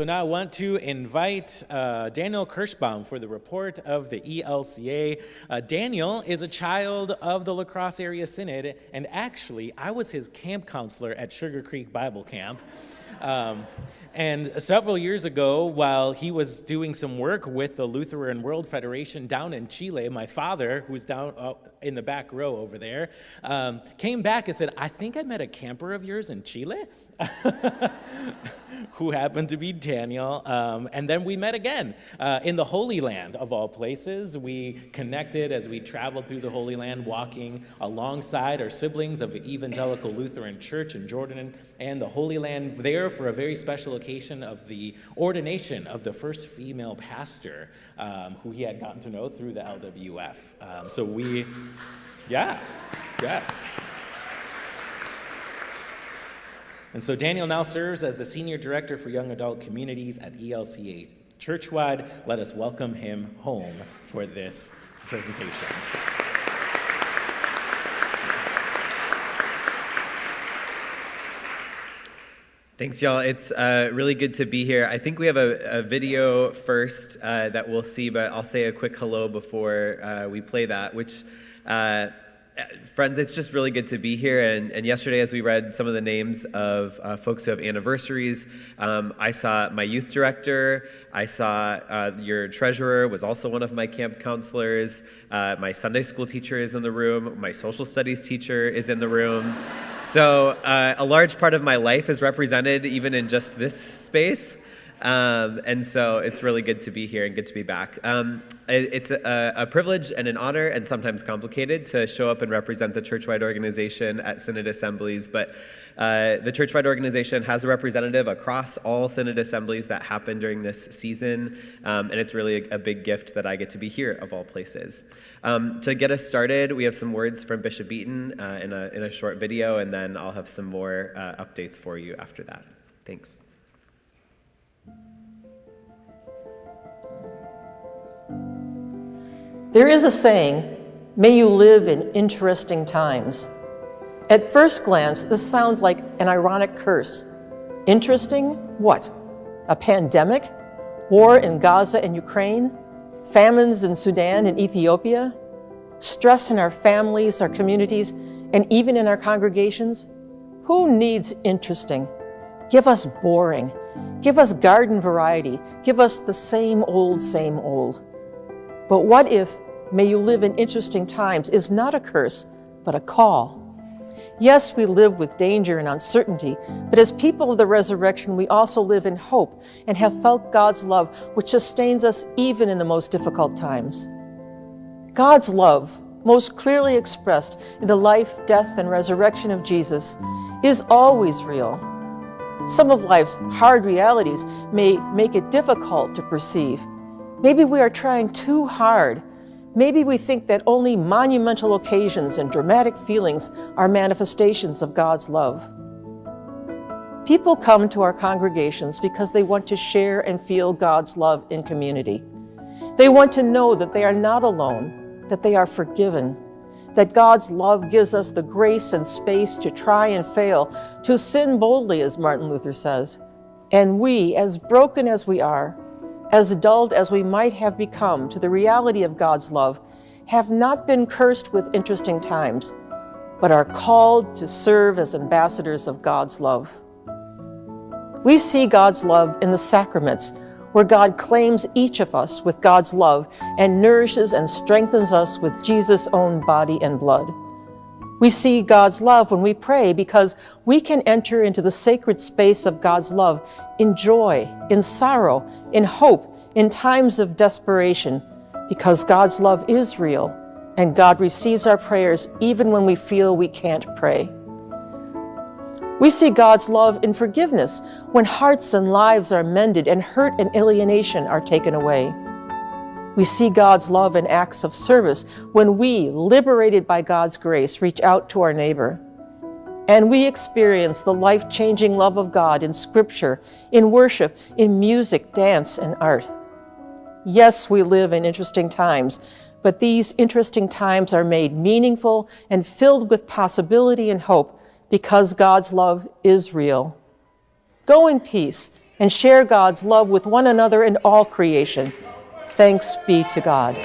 So now I want to invite Daniel Kirschbaum for the report of the ELCA. Daniel is a child of the Crosse Area Synod, and actually, I was his camp counselor at Sugar Creek Bible Camp. And several years ago, while he was doing some work with the Lutheran World Federation down in Chile, my father, who's down in the back row over there, came back and said, I think I met a camper of yours in Chile, who happened to be Daniel. And then we met again in the Holy Land, of all places. We connected as we traveled through the Holy Land, walking alongside our siblings of the Evangelical Lutheran Church in Jordan and the Holy Land, there for a very special occasion of the ordination of the first female pastor, who he had gotten to know through the LWF. Yes. And so Daniel now serves as the Senior Director for Young Adult Communities at ELCA Churchwide. Let us welcome him home for this presentation. Thanks, y'all. It's really good to be here. I think we have a video first that we'll see, but I'll say a quick hello before we play that, which, friends, it's just really good to be here. And yesterday, as we read some of the names of folks who have anniversaries, I saw my youth director, I saw your treasurer was also one of my camp counselors, my Sunday school teacher is in the room, my social studies teacher is in the room. So a large part of my life is represented even in just this space. And so it's really good to be here and good to be back. It's a privilege and an honor, and sometimes complicated, to show up and represent the Churchwide organization at Synod assemblies, but the Churchwide organization has a representative across all Synod assemblies that happen during this season, and it's really a big gift that I get to be here, of all places. To get us started, we have some words from Bishop Eaton in a short video, and then I'll have some more updates for you after that. Thanks. There is a saying, may you live in interesting times. At first glance, this sounds like an ironic curse. Interesting? What? A pandemic? War in Gaza and Ukraine? Famines in Sudan and Ethiopia? Stress in our families, our communities, and even in our congregations? Who needs interesting? Give us boring. Give us garden variety. Give us the same old, same old. But what if may you live in interesting times is not a curse, but a call? Yes, we live with danger and uncertainty, but as people of the resurrection, we also live in hope and have felt God's love, which sustains us even in the most difficult times. God's love, most clearly expressed in the life, death, and resurrection of Jesus, is always real. Some of life's hard realities may make it difficult to perceive. Maybe we are trying too hard. Maybe we think that only monumental occasions and dramatic feelings are manifestations of God's love. People come to our congregations because they want to share and feel God's love in community. They want to know that they are not alone, that they are forgiven, that God's love gives us the grace and space to try and fail, to sin boldly, as Martin Luther says. And we, as broken as we are, as dulled as we might have become to the reality of God's love, have not been cursed with interesting times, but are called to serve as ambassadors of God's love. We see God's love in the sacraments, where God claims each of us with God's love and nourishes and strengthens us with Jesus' own body and blood. We see God's love when we pray because we can enter into the sacred space of God's love in joy, in sorrow, in hope, in times of desperation, because God's love is real and God receives our prayers even when we feel we can't pray. We see God's love in forgiveness when hearts and lives are mended and hurt and alienation are taken away. We see God's love in acts of service when we, liberated by God's grace, reach out to our neighbor. And we experience the life-changing love of God in Scripture, in worship, in music, dance, and art. Yes, we live in interesting times, but these interesting times are made meaningful and filled with possibility and hope because God's love is real. Go in peace and share God's love with one another and all creation. Thanks be to God.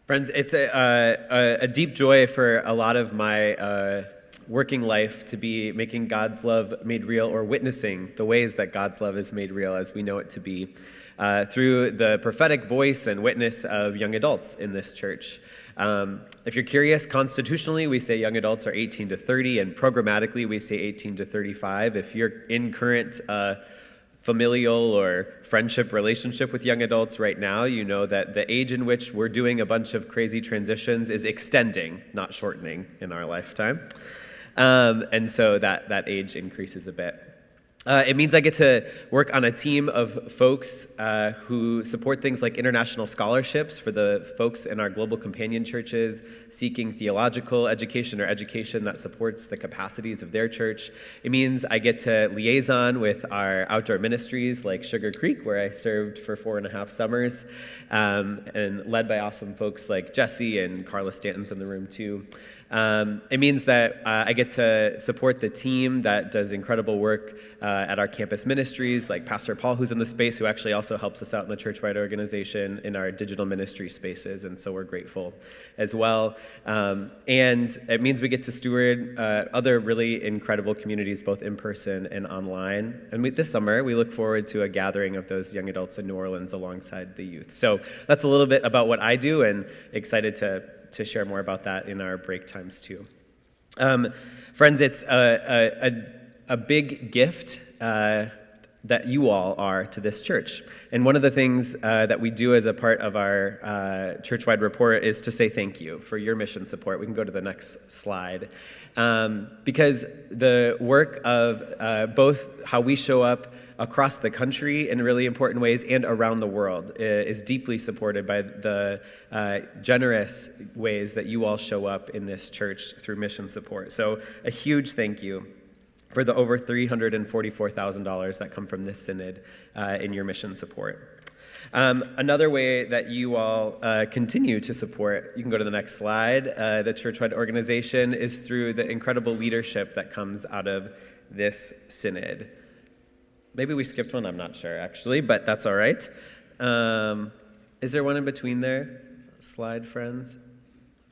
Friends, it's a deep joy for a lot of my working life to be making God's love made real, or witnessing the ways that God's love is made real as we know it to be, through the prophetic voice and witness of young adults in this church. If you're curious, constitutionally we say young adults are 18 to 30, and programmatically we say 18 to 35. If you're in current familial or friendship relationship with young adults right now, you know that the age in which we're doing a bunch of crazy transitions is extending, not shortening, in our lifetime. And so that age increases a bit. It means I get to work on a team of folks who support things like international scholarships for the folks in our global companion churches seeking theological education or education that supports the capacities of their church. It means I get to liaison with our outdoor ministries like Sugar Creek, where I served for 4.5 summers, and led by awesome folks like Jesse, and Carla Stanton's in the room too. It means that I get to support the team that does incredible work at our campus ministries, like Pastor Paul, who's in the space, who actually also helps us out in the Churchwide organization in our digital ministry spaces, and so we're grateful as well. And it means we get to steward other really incredible communities, both in person and online. And this summer, we look forward to a gathering of those young adults in New Orleans alongside the youth. So that's a little bit about what I do, and excited to share more about that in our break times too. Friends, it's a big gift that you all are to this church. And one of the things that we do as a part of our Churchwide report is to say thank you for your mission support. We can go to the next slide. Because the work of both how we show up across the country in really important ways and around the world is deeply supported by the generous ways that you all show up in this church through mission support. So a huge thank you for the over $344,000 that come from this synod in your mission support. Another way that you all continue to support, you can go to the next slide, the Churchwide organization, is through the incredible leadership that comes out of this synod. Maybe we skipped one, I'm not sure actually, but that's all right. Is there one in between there? Slide, friends?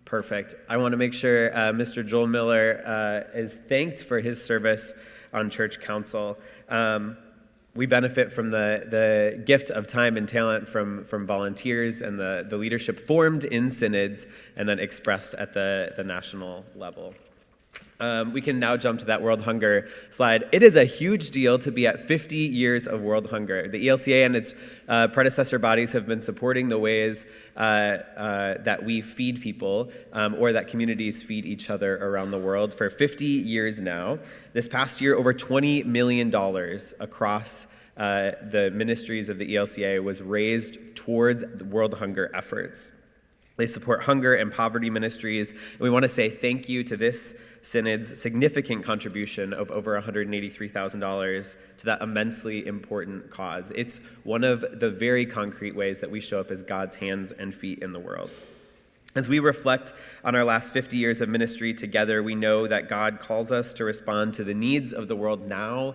Perfect. I want to make sure Mr. Joel Miller is thanked for his service on church council. We benefit from the gift of time and talent from volunteers and the leadership formed in synods and then expressed at the national level. We can now jump to that World Hunger slide. It is a huge deal to be at 50 years of World Hunger. The ELCA and its predecessor bodies have been supporting the ways that we feed people or that communities feed each other around the world for 50 years now. This past year, over $20 million across the ministries of the ELCA was raised towards the World Hunger efforts. They support hunger and poverty ministries, and we want to say thank you to this synod's significant contribution of over $183,000 to that immensely important cause. It's one of the very concrete ways that we show up as God's hands and feet in the world. As we reflect on our last 50 years of ministry together, we know that God calls us to respond to the needs of the world now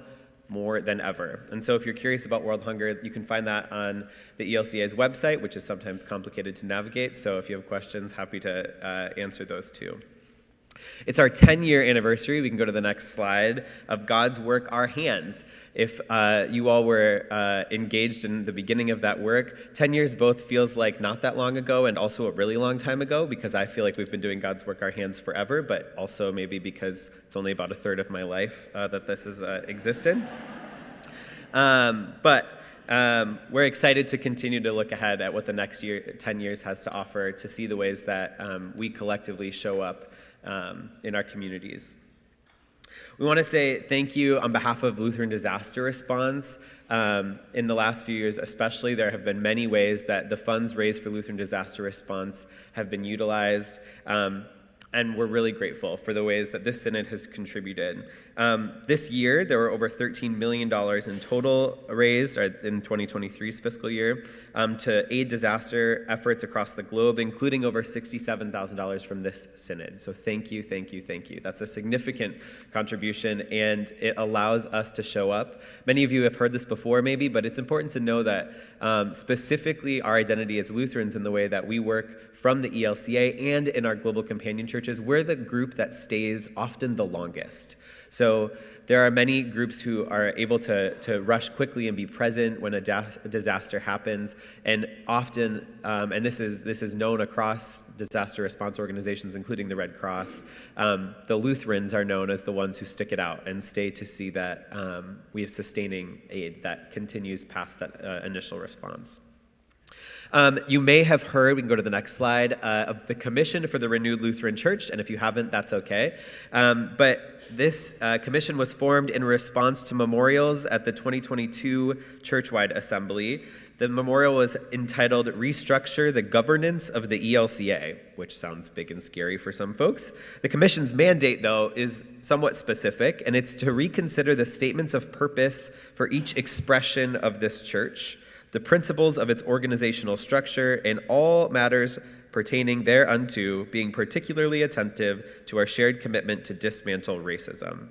more than ever. And so if you're curious about World Hunger, you can find that on the ELCA's website, which is sometimes complicated to navigate. So if you have questions, happy to answer those too. It's our 10-year anniversary. We can go to the next slide, of God's work, our hands. If you all were engaged in the beginning of that work, 10 years both feels like not that long ago and also a really long time ago, because I feel like we've been doing God's work, our hands, forever, but also maybe because it's only about a third of my life that this has existed. But we're excited to continue to look ahead at what the next 10 years has to offer, to see the ways that we collectively show up in our communities. We want to say thank you on behalf of Lutheran Disaster Response. In the last few years especially, there have been many ways that the funds raised for Lutheran Disaster Response have been utilized, and we're really grateful for the ways that this synod has contributed. This year, there were over $13 million in total raised in 2023's fiscal year to aid disaster efforts across the globe, including over $67,000 from this synod. So thank you, thank you, thank you. That's a significant contribution, and it allows us to show up. Many of you have heard this before maybe, but it's important to know that specifically our identity as Lutherans, in the way that we work from the ELCA and in our global companion churches, we're the group that stays often the longest. So there are many groups who are able to rush quickly and be present when a disaster happens, and often, and this is known across disaster response organizations, including the Red Cross, the Lutherans are known as the ones who stick it out and stay to see that we have sustaining aid that continues past that initial response. You may have heard, we can go to the next slide, of the Commission for the Renewed Lutheran Church, and if you haven't, that's okay. But this commission was formed in response to memorials at the 2022 Churchwide Assembly. The memorial was entitled Restructure the Governance of the ELCA, which sounds big and scary for some folks. The commission's mandate, though, is somewhat specific, and it's to reconsider the statements of purpose for each expression of this church, the principles of its organizational structure, and all matters pertaining thereunto, being particularly attentive to our shared commitment to dismantle racism.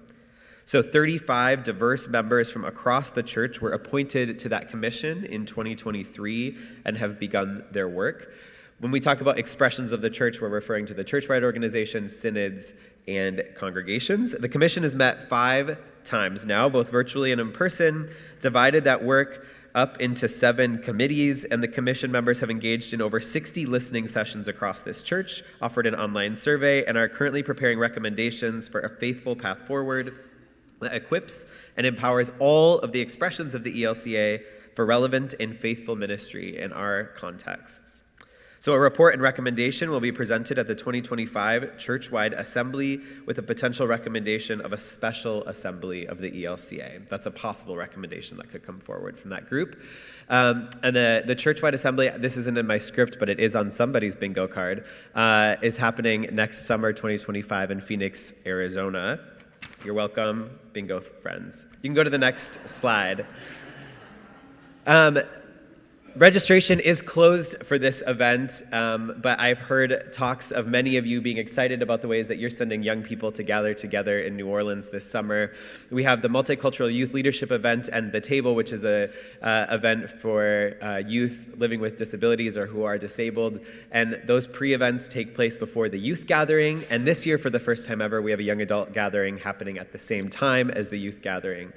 So 35 diverse members from across the church were appointed to that commission in 2023 and have begun their work. When we talk about expressions of the church, we're referring to the Churchwide organization, synods, and congregations. The commission has met 5 times now, both virtually and in person, divided that work up into 7 committees, and the commission members have engaged in over 60 listening sessions across this church, offered an online survey, and are currently preparing recommendations for a faithful path forward that equips and empowers all of the expressions of the ELCA for relevant and faithful ministry in our contexts. So a report and recommendation will be presented at the 2025 Churchwide Assembly, with a potential recommendation of a special assembly of the ELCA. That's a possible recommendation that could come forward from that group. And the Churchwide Assembly, this isn't in my script, but it is on somebody's bingo card, is happening next summer, 2025, in Phoenix, Arizona. You're welcome, bingo friends. You can go to the next slide. Registration is closed for this event, but I've heard talks of many of you being excited about the ways that you're sending young people to gather together in New Orleans this summer. We have the Multicultural Youth Leadership event and The Table, which is an event for youth living with disabilities or who are disabled, and those pre-events take place before the youth gathering, and this year, for the first time ever, we have a young adult gathering happening at the same time as the youth gathering.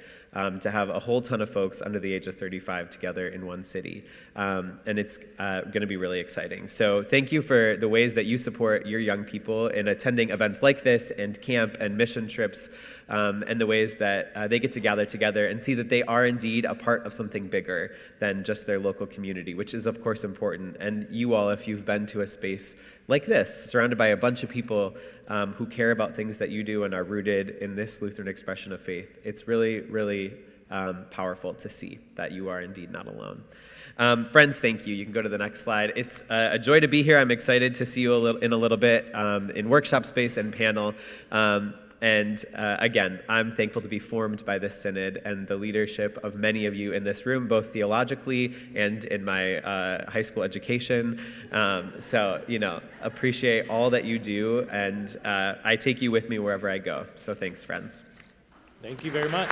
To have a whole ton of folks under the age of 35 together in one city. And it's going to be really exciting. So thank you for the ways that you support your young people in attending events like this and camp and mission trips, and the ways that they get to gather together and see that they are indeed a part of something bigger than just their local community, which is of course important. And you all, if you've been to a space like this, surrounded by a bunch of people who care about things that you do and are rooted in this Lutheran expression of faith, it's really, really powerful to see that you are indeed not alone. Friends, thank you. You can go to the next slide. It's a joy to be here. I'm excited to see you in a little bit in workshop space and panel. And again, I'm thankful to be formed by this synod and the leadership of many of you in this room, both theologically and in my high school education. So, appreciate all that you do, and I take you with me wherever I go. So thanks, friends. Thank you very much.